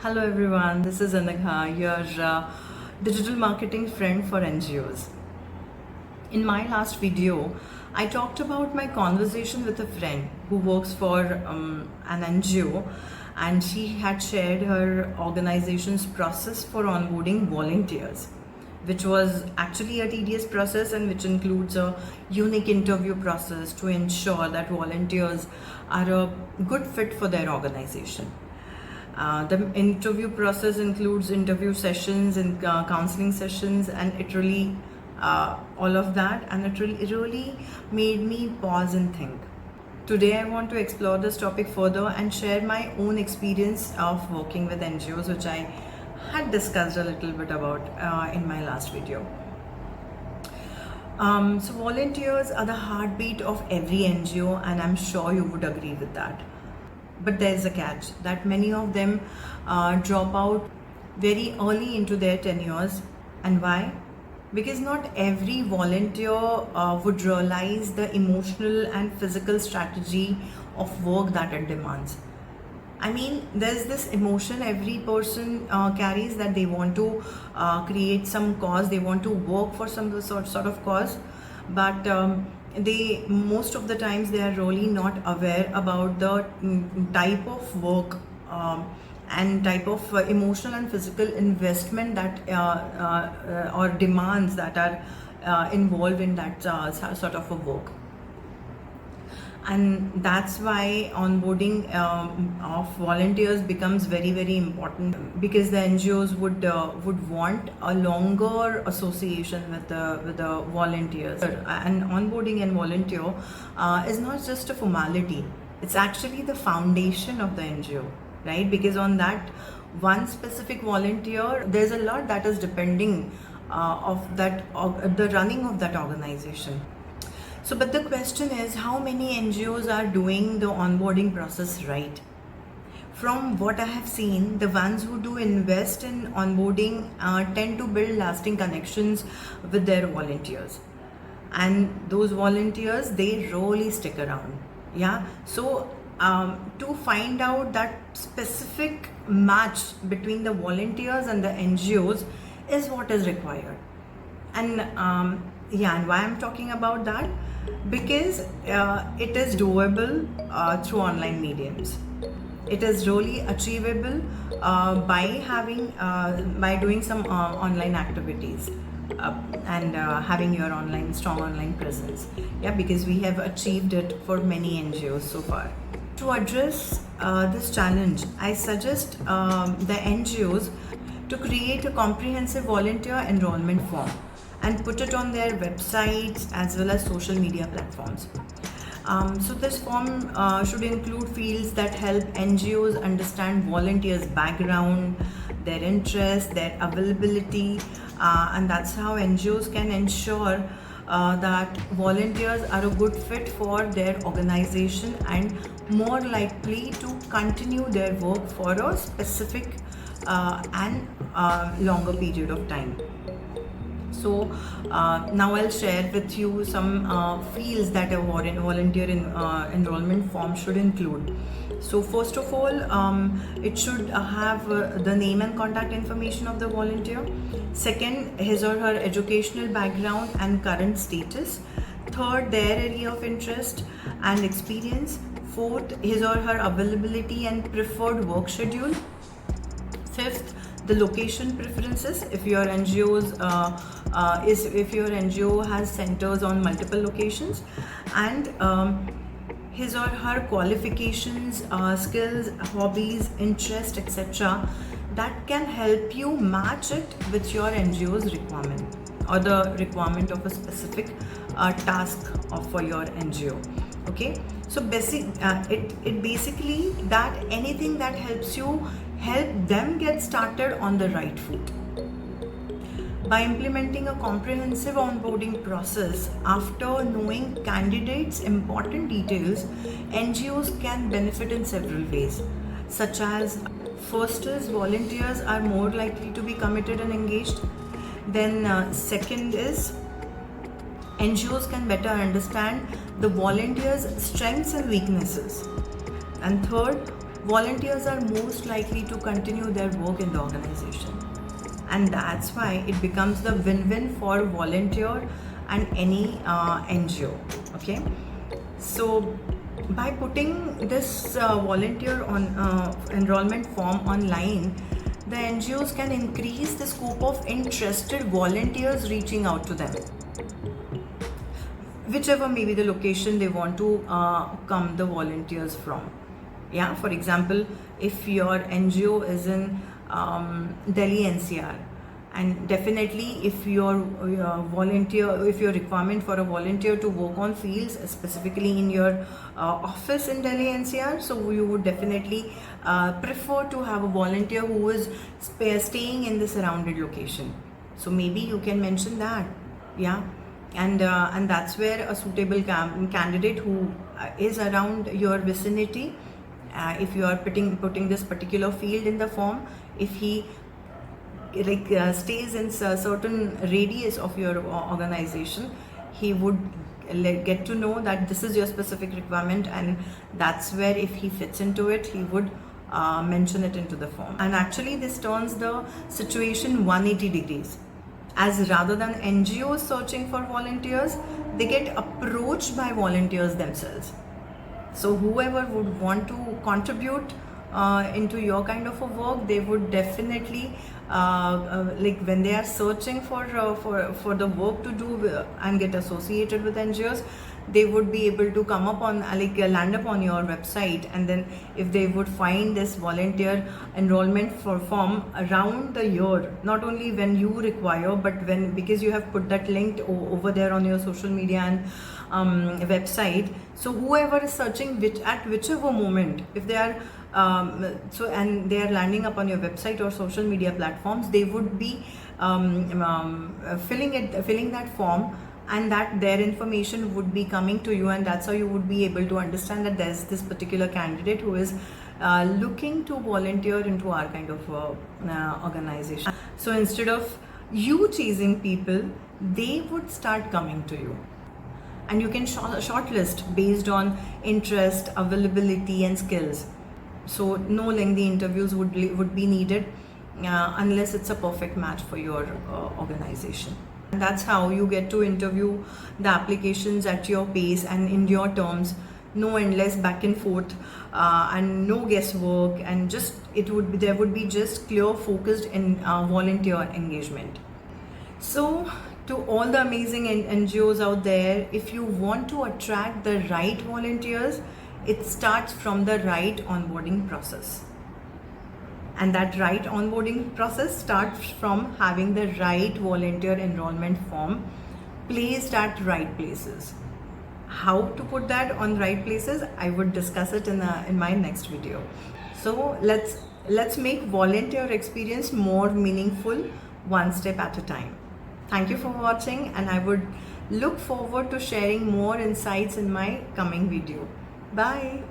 Hello everyone, this is Anagha, your digital marketing friend for NGOs. In my last video, I talked about my conversation with a friend who works for an NGO, and she had shared her organization's process for onboarding volunteers, which was actually a tedious process and which includes a unique interview process to ensure that volunteers are a good fit for their organization. The interview process includes interview sessions and counseling sessions, and it really, all of that, and it really made me pause and think. Today, I want to explore this topic further and share my own experience of working with NGOs, which I had discussed a little bit about in my last video. So, volunteers are the heartbeat of every NGO, and I'm sure you would agree with that. But there's a catch that many of them drop out very early into their tenures. And why? Because not every volunteer would realize the emotional and physical strategy of work that it demands. I mean, there's this emotion every person carries, that they want to create some cause, they want to work for some sort of cause, but they, most of the times, they are really not aware about the type of work and type of emotional and physical investment that or demands that are involved in that sort of a work. And that's why onboarding of volunteers becomes very important, because the NGOs would want a longer association with the volunteers. And onboarding and volunteer is not just a formality; it's actually the foundation of the NGO, right? Because on that one specific volunteer, there's a lot that is depending the running of that organization. So, but the question is, how many NGOs are doing the onboarding process right? From what I have seen, the ones who do invest in onboarding tend to build lasting connections with their volunteers. And those volunteers, they really stick around. Yeah. So, to find out that specific match between the volunteers and the NGOs is what is required. And and why I'm talking about that? Because it is doable through online mediums. It is really achievable by doing some online activities and having your strong online presence. Yeah, because we have achieved it for many NGOs so far. To address this challenge, I suggest the NGOs to create a comprehensive volunteer enrollment form and put it on their websites as well as social media platforms. So this form should include fields that help NGOs understand volunteers' background, their interests, their availability, and that's how NGOs can ensure that volunteers are a good fit for their organization and more likely to continue their work for a specific and longer period of time. So now I'll share with you some fields that a volunteer enrollment form should include. So first of all, it should have the name and contact information of the volunteer. Second, his or her educational background and current status. Third, their area of interest and experience. Fourth, his or her availability and preferred work schedule. Fifth, the location preferences. If your NGO has centers on multiple locations, and his or her qualifications, skills, hobbies, interest, etc., that can help you match it with your NGO's requirement or the requirement of a specific task for your NGO. Okay, so it basically that anything that helps you help them get started on the right foot. By implementing a comprehensive onboarding process, after knowing candidates' important details, NGOs can benefit in several ways, such as first is volunteers are more likely to be committed and engaged. Then second is NGOs can better understand the volunteers' strengths and weaknesses. And third, volunteers are most likely to continue their work in the organization. And that's why it becomes the win-win for volunteer and any NGO. Okay, so by putting this volunteer on enrollment form online, the NGOs can increase the scope of interested volunteers reaching out to them, whichever may be the location they want to come the volunteers from. Yeah, for example, if your NGO is in Delhi NCR, and definitely if your requirement for a volunteer to work on fields specifically in your office in Delhi NCR, so you would definitely prefer to have a volunteer who is staying in the surrounded location. So maybe you can mention that. Yeah, and that's where a suitable candidate who is around your vicinity, if you are putting this particular field in the form, if he stays in a certain radius of your organization, he would get to know that this is your specific requirement, and that's where if he fits into it, he would mention it into the form. And actually this turns the situation 180 degrees, as rather than NGOs searching for volunteers, they get approached by volunteers themselves. So whoever would want to contribute into your kind of a work, they would definitely when they are searching for the work to do and get associated with NGOs, they would be able to come up on land up on your website, and then if they would find this volunteer enrollment form around the year, not only when you require, but because you have put that link over there on your social media and website, so whoever is searching at whichever moment, if they are and they are landing up on your website or social media platforms, they would be filling that form, and that their information would be coming to you, and that's how you would be able to understand that there's this particular candidate who is looking to volunteer into our kind of organization. So instead of you chasing people, they would start coming to you, and you can shortlist based on interest, availability and skills. So no lengthy interviews would be needed unless it's a perfect match for your organization. And that's how you get to interview the applications at your pace and in your terms. No endless back and forth and no guesswork, and there would be just clear focused in volunteer engagement. So to all the amazing NGOs out there, if you want to attract the right volunteers, it starts from the right onboarding process. And that right onboarding process starts from having the right volunteer enrollment form placed at right places. How to put that on right places, I would discuss it in my next video. So let's make volunteer experience more meaningful, one step at a time. Thank you for watching, and I would look forward to sharing more insights in my coming video. Bye.